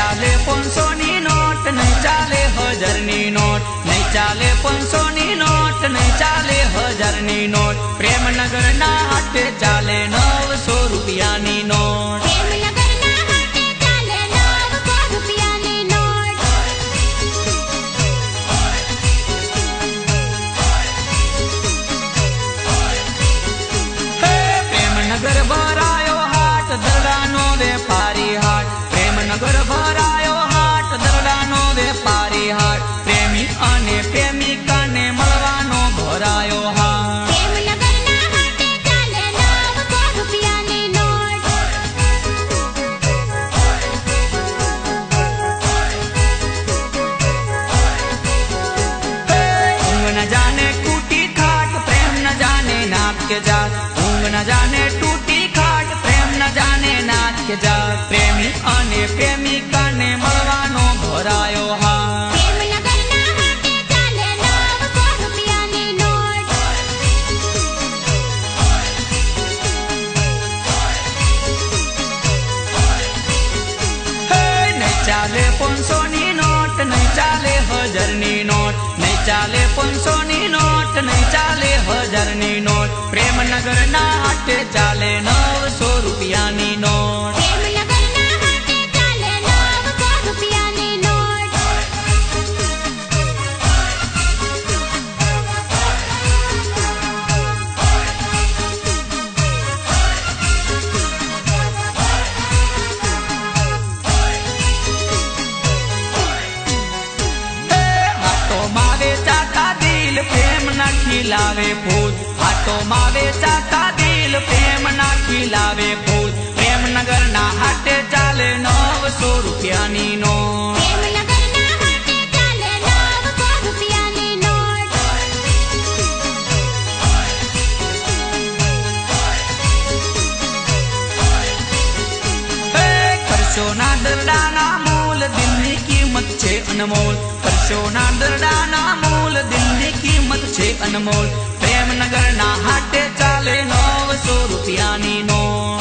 ચાલે 500 ની નોટ, નહીં ચાલે 1000 ની નોટ, નહીં ચાલે 500 ની નોટ, નહીં ચાલે 1000 ની નોટ. પ્રેમનગર ના હાટે ચાલે 900 રૂપિયાની નોટ. પ્રેમનગર ભરાયો હાટ, દરડાનો વેપારી હાટ. પ્રેમનગર ભરાયો હાટ, દરડાનો વેપારી હાટ. પ્રેમી અને પ્રેમિકાને મળવાનો ભરાયો હાટ. ઊંઘ ન જાને કૂટી ખાટ, પ્રેમ ન જાને નાક કે જાત. ઊંઘ ન જાને તૂટી ખાટ, પ્રેમ ન જાને નાક કે જાત. પ્રેમી અને પ્રેમિકાને મળવાનો ભરાયો હાટ. ચાલે 500 ની નોટ, નહીં ચાલે 1000 ની નોટ, નહીં ચાલે 500 ની નોટ, નહીં ચાલે 1000 ની નોટ. પ્રેમનગર ના હાટે ચાલે 900 રૂપિયાની નોટ. પ્રેમ ના ખીલાવે ફૂલ, હાટોમાં વેચાતા દિલ. પ્રેમ ના ખીલાવે ફૂલ. પ્રેમનગર ના હાટે ચાલે 900 રૂપિયાની નોટ. કરશોના દરડાના મૂલ, દિલની કિંમત છે અનમોલ. કરશોના દરડાના મૂલ, દિલની કિંમત છે અનમોલ. પ્રેમનગર ના હાટે ચાલે 900 રૂપિયાની નોટ.